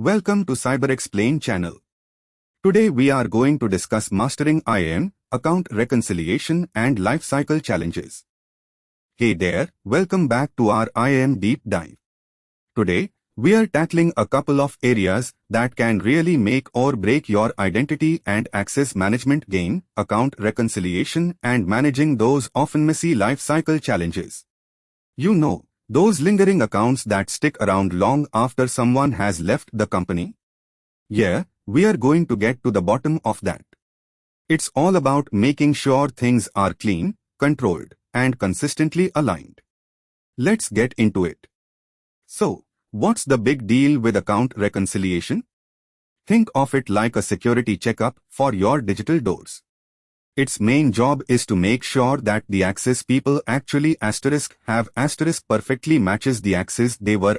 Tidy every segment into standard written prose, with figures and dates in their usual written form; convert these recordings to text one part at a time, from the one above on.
Welcome to CyberExplain channel. Today we are going to discuss mastering IAM, account reconciliation and lifecycle challenges. Hey there, welcome back to our IAM deep dive. Today, we are tackling a couple of areas that can really make or break your identity and access management game, account reconciliation and managing those often messy lifecycle challenges. You know, those lingering accounts that stick around long after someone has left the company? Yeah, we are going to get to the bottom of that. It's all about making sure things are clean, controlled, and consistently aligned. Let's get into it. So, what's the big deal with account reconciliation? Think of it like a security checkup for your digital doors. Its main job is to make sure that the access people actually have perfectly matches the access they were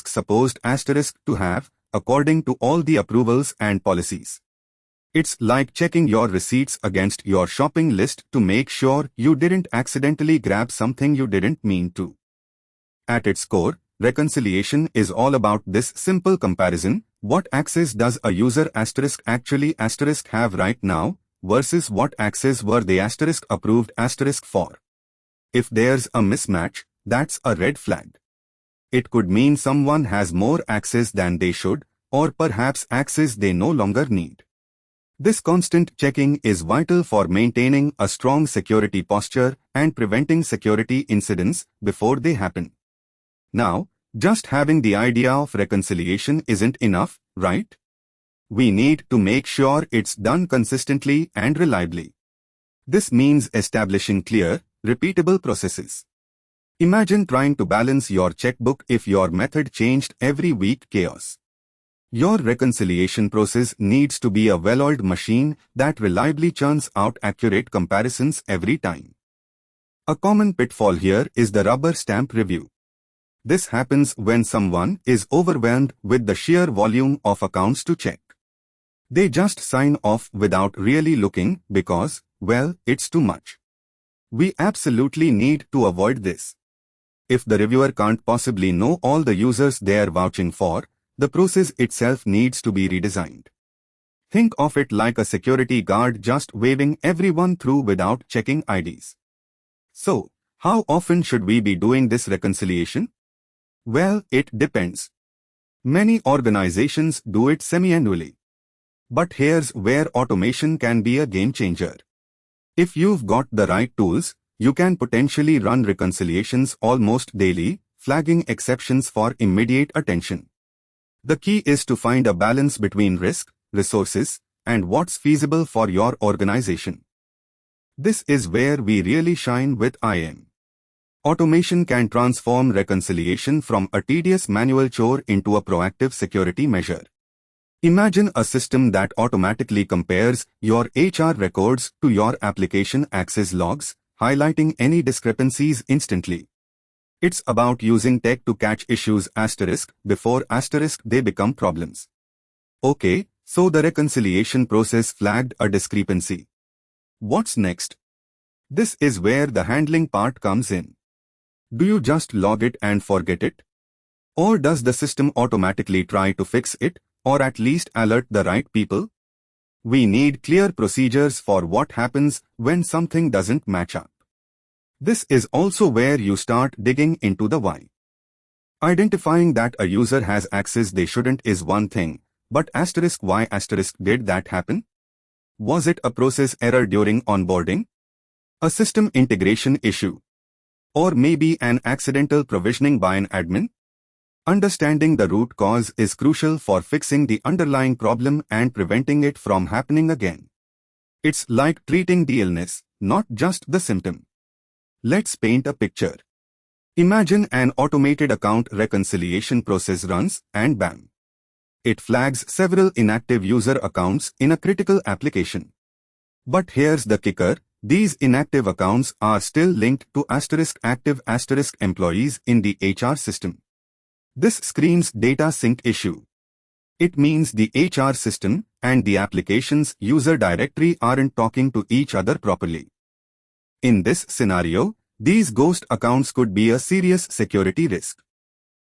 supposed to have, according to all the approvals and policies. It's like checking your receipts against your shopping list to make sure you didn't accidentally grab something you didn't mean to. At its core, reconciliation is all about this simple comparison: what access does a user actually have right now, versus what access were they approved for. If there's a mismatch, that's a red flag. It could mean someone has more access than they should, or perhaps access they no longer need. This constant checking is vital for maintaining a strong security posture and preventing security incidents before they happen. Now, just having the idea of reconciliation isn't enough, right? We need to make sure it's done consistently and reliably. This means establishing clear, repeatable processes. Imagine trying to balance your checkbook if your method changed every week. Chaos. Your reconciliation process needs to be a well-oiled machine that reliably churns out accurate comparisons every time. A common pitfall here is the rubber stamp review. This happens when someone is overwhelmed with the sheer volume of accounts to check. They just sign off without really looking because, well, it's too much. We absolutely need to avoid this. If the reviewer can't possibly know all the users they're vouching for, the process itself needs to be redesigned. Think of it like a security guard just waving everyone through without checking IDs. So, how often should we be doing this reconciliation? Well, it depends. Many organizations do it semi-annually. But here's where automation can be a game changer. If you've got the right tools, you can potentially run reconciliations almost daily, flagging exceptions for immediate attention. The key is to find a balance between risk, resources, and what's feasible for your organization. This is where we really shine with IAM. Automation can transform reconciliation from a tedious manual chore into a proactive security measure. Imagine a system that automatically compares your HR records to your application access logs, highlighting any discrepancies instantly. It's about using tech to catch issues before they become problems. Okay, so the reconciliation process flagged a discrepancy. What's next? This is where the handling part comes in. Do you just log it and forget it? Or does the system automatically try to fix it, or at least alert the right people? We need clear procedures for what happens when something doesn't match up. This is also where you start digging into the why. Identifying that a user has access they shouldn't is one thing, but why did that happen? Was it a process error during onboarding? A system integration issue? Or maybe an accidental provisioning by an admin? Understanding the root cause is crucial for fixing the underlying problem and preventing it from happening again. It's like treating the illness, not just the symptom. Let's paint a picture. Imagine an automated account reconciliation process runs, and bam! It flags several inactive user accounts in a critical application. But here's the kicker: these inactive accounts are still linked to active employees in the HR system. This screams data sync issue. It means the HR system and the application's user directory aren't talking to each other properly. In this scenario, these ghost accounts could be a serious security risk.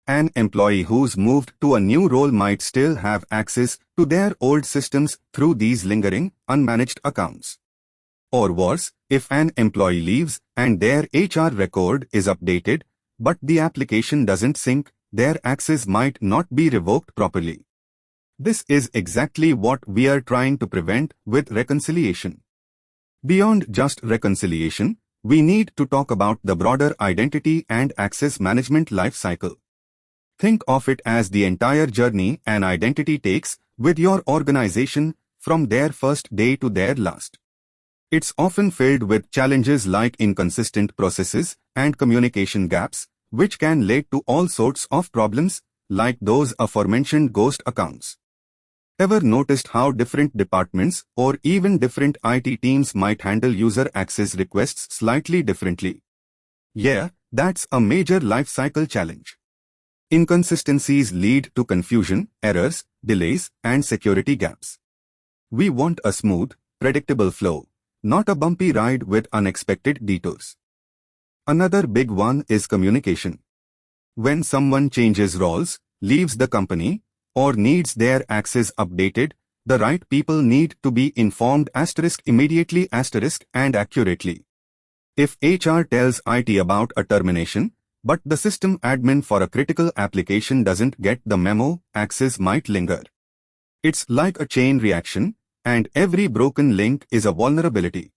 An employee who's moved to a new role might still have access to their old systems through these lingering, unmanaged accounts. Or worse, if an employee leaves and their HR record is updated, but the application doesn't sync, their access might not be revoked properly. This is exactly what we are trying to prevent with reconciliation. Beyond just reconciliation, we need to talk about the broader identity and access management lifecycle. Think of it as the entire journey an identity takes with your organization from their first day to their last. It's often filled with challenges like inconsistent processes and communication gaps, which can lead to all sorts of problems, like those aforementioned ghost accounts. Ever noticed how different departments or even different IT teams might handle user access requests slightly differently? Yeah, that's a major lifecycle challenge. Inconsistencies lead to confusion, errors, delays, and security gaps. We want a smooth, predictable flow, not a bumpy ride with unexpected detours. Another big one is communication. When someone changes roles, leaves the company, or needs their access updated, the right people need to be informed immediately and accurately. If HR tells IT about a termination, but the system admin for a critical application doesn't get the memo, access might linger. It's like a chain reaction, and every broken link is a vulnerability.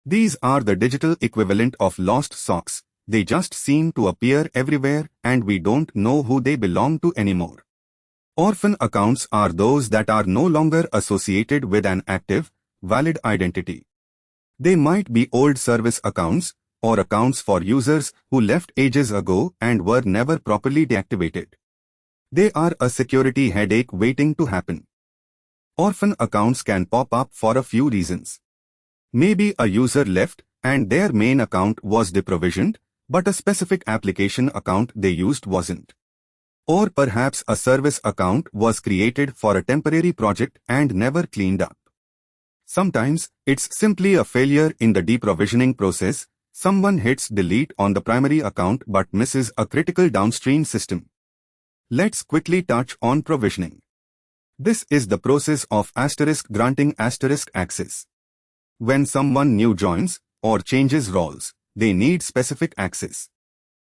These are the digital equivalent of lost socks. They just seem to appear everywhere and we don't know who they belong to anymore. Orphan accounts are those that are no longer associated with an active, valid identity. They might be old service accounts or accounts for users who left ages ago and were never properly deactivated. They are a security headache waiting to happen. Orphan accounts can pop up for a few reasons. Maybe a user left and their main account was deprovisioned, but a specific application account they used wasn't. Or perhaps a service account was created for a temporary project and never cleaned up. Sometimes, it's simply a failure in the deprovisioning process. Someone hits delete on the primary account but misses a critical downstream system. Let's quickly touch on provisioning. This is the process of granting access. When someone new joins or changes roles, they need specific access.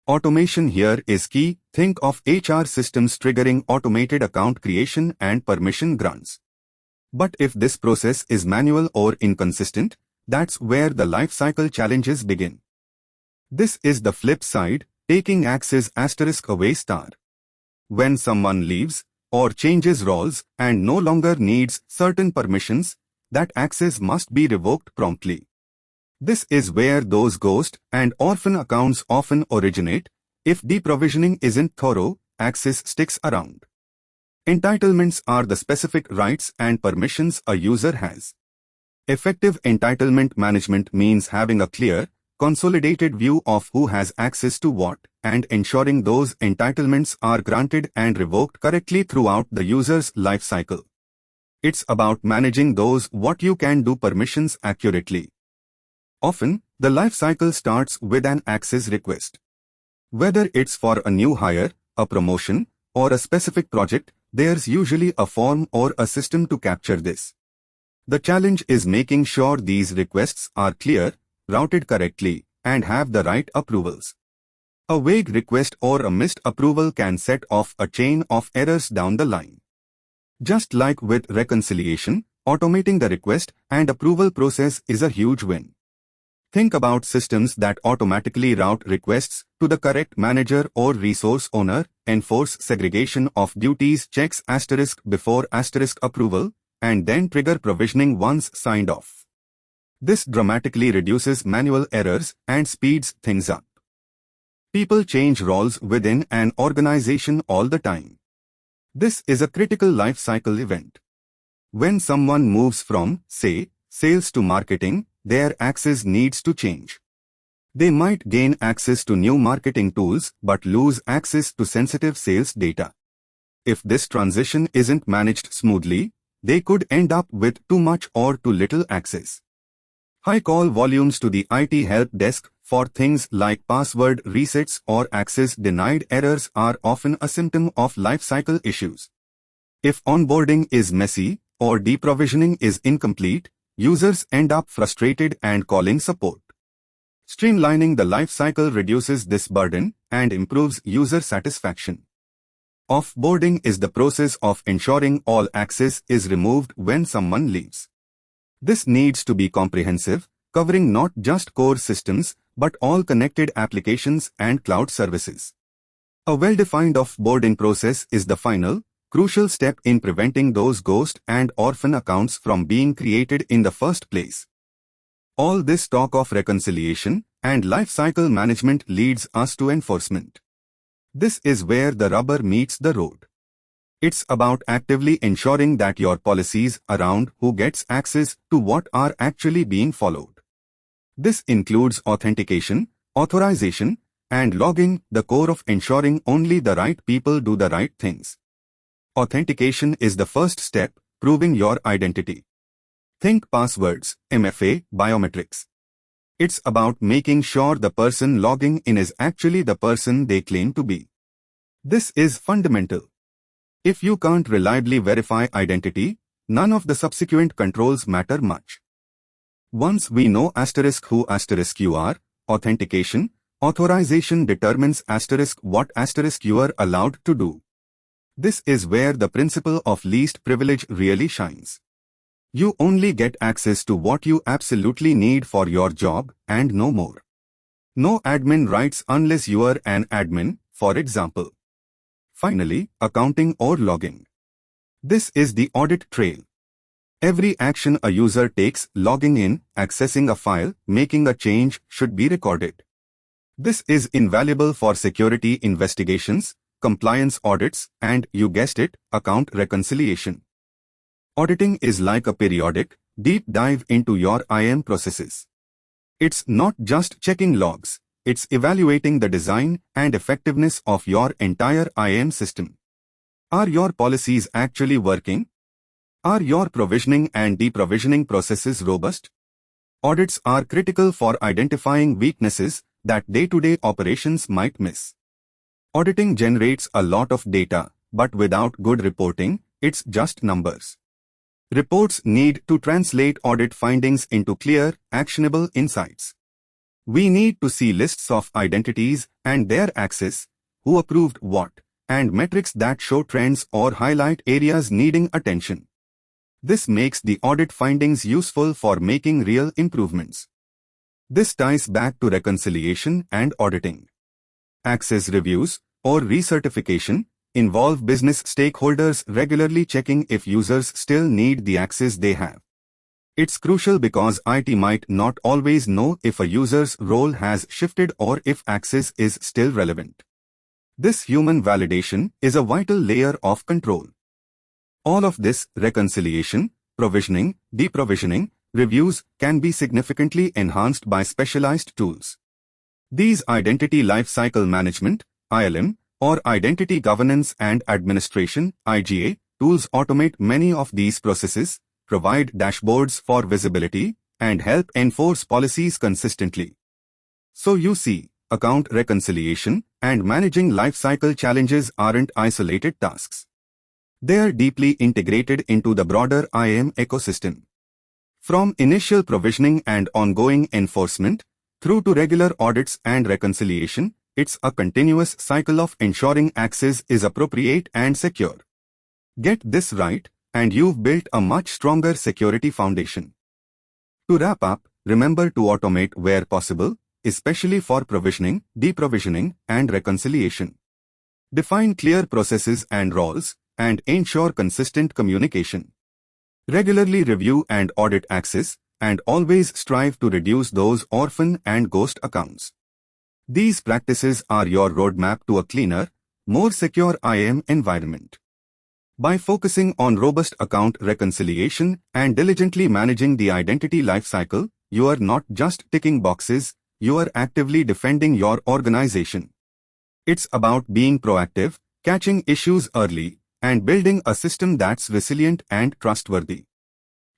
Automation here is key. Think of HR systems triggering automated account creation and permission grants. But if this process is manual or inconsistent, that's where the lifecycle challenges begin. This is the flip side, taking access away . When someone leaves or changes roles and no longer needs certain permissions, that access must be revoked promptly. This is where those ghost and orphan accounts often originate. If deprovisioning isn't thorough, access sticks around. Entitlements are the specific rights and permissions a user has. Effective entitlement management means having a clear, consolidated view of who has access to what, and ensuring those entitlements are granted and revoked correctly throughout the user's lifecycle. It's about managing those what you can do permissions accurately. Often, the lifecycle starts with an access request. Whether it's for a new hire, a promotion, or a specific project, there's usually a form or a system to capture this. The challenge is making sure these requests are clear, routed correctly, and have the right approvals. A vague request or a missed approval can set off a chain of errors down the line. Just like with reconciliation, automating the request and approval process is a huge win. Think about systems that automatically route requests to the correct manager or resource owner, enforce segregation of duties checks before approval, and then trigger provisioning once signed off. This dramatically reduces manual errors and speeds things up. People change roles within an organization all the time. This is a critical life cycle event. When someone moves from, say, sales to marketing, their access needs to change. They might gain access to new marketing tools but lose access to sensitive sales data. If this transition isn't managed smoothly, they could end up with too much or too little access. High call volumes to the IT help desk for things like password resets or access denied errors are often a symptom of lifecycle issues. If onboarding is messy or deprovisioning is incomplete, users end up frustrated and calling support. Streamlining the lifecycle reduces this burden and improves user satisfaction. Offboarding is the process of ensuring all access is removed when someone leaves. This needs to be comprehensive, covering not just core systems, but all connected applications and cloud services. A well-defined offboarding process is the final, crucial step in preventing those ghost and orphan accounts from being created in the first place. All this talk of reconciliation and lifecycle management leads us to enforcement. This is where the rubber meets the road. It's about actively ensuring that your policies around who gets access to what are actually being followed. This includes authentication, authorization, and logging, the core of ensuring only the right people do the right things. Authentication is the first step, proving your identity. Think passwords, MFA, biometrics. It's about making sure the person logging in is actually the person they claim to be. This is fundamental. If you can't reliably verify identity, none of the subsequent controls matter much. Once we know *who *you are, authentication, authorization determines *what *you are allowed to do. This is where the principle of least privilege really shines. You only get access to what you absolutely need for your job and no more. No admin rights unless you are an admin, for example. Finally, accounting or logging. This is the audit trail. Every action a user takes, logging in, accessing a file, making a change, should be recorded. This is invaluable for security investigations, compliance audits, and, you guessed it, account reconciliation. Auditing is like a periodic, deep dive into your IAM processes. It's not just checking logs, it's evaluating the design and effectiveness of your entire IAM system. Are your policies actually working? Are your provisioning and deprovisioning processes robust? Audits are critical for identifying weaknesses that day-to-day operations might miss. Auditing generates a lot of data, but without good reporting, it's just numbers. Reports need to translate audit findings into clear, actionable insights. We need to see lists of identities and their access, who approved what, and metrics that show trends or highlight areas needing attention. This makes the audit findings useful for making real improvements. This ties back to reconciliation and auditing. Access reviews, or recertification, involve business stakeholders regularly checking if users still need the access they have. It's crucial because IT might not always know if a user's role has shifted or if access is still relevant. This human validation is a vital layer of control. All of this, reconciliation, provisioning, deprovisioning, reviews, can be significantly enhanced by specialized tools. These identity lifecycle management, IAM, or Identity Governance and Administration, IGA, tools automate many of these processes, provide dashboards for visibility, and help enforce policies consistently. So you see, account reconciliation and managing lifecycle challenges aren't isolated tasks. They are deeply integrated into the broader IAM ecosystem. From initial provisioning and ongoing enforcement, through to regular audits and reconciliation, it's a continuous cycle of ensuring access is appropriate and secure. Get this right, and you've built a much stronger security foundation. To wrap up, remember to automate where possible, especially for provisioning, deprovisioning, and reconciliation. Define clear processes and roles, and ensure consistent communication. Regularly review and audit access, and always strive to reduce those orphan and ghost accounts. These practices are your roadmap to a cleaner, more secure IAM environment. By focusing on robust account reconciliation and diligently managing the identity lifecycle, you are not just ticking boxes, you are actively defending your organization. It's about being proactive, catching issues early, and building a system that's resilient and trustworthy.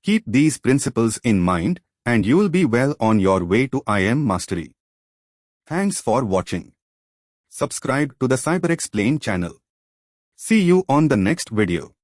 Keep these principles in mind, and you'll be well on your way to IAM mastery. Thanks for watching. Subscribe to the Cyber Explain channel. See you on the next video.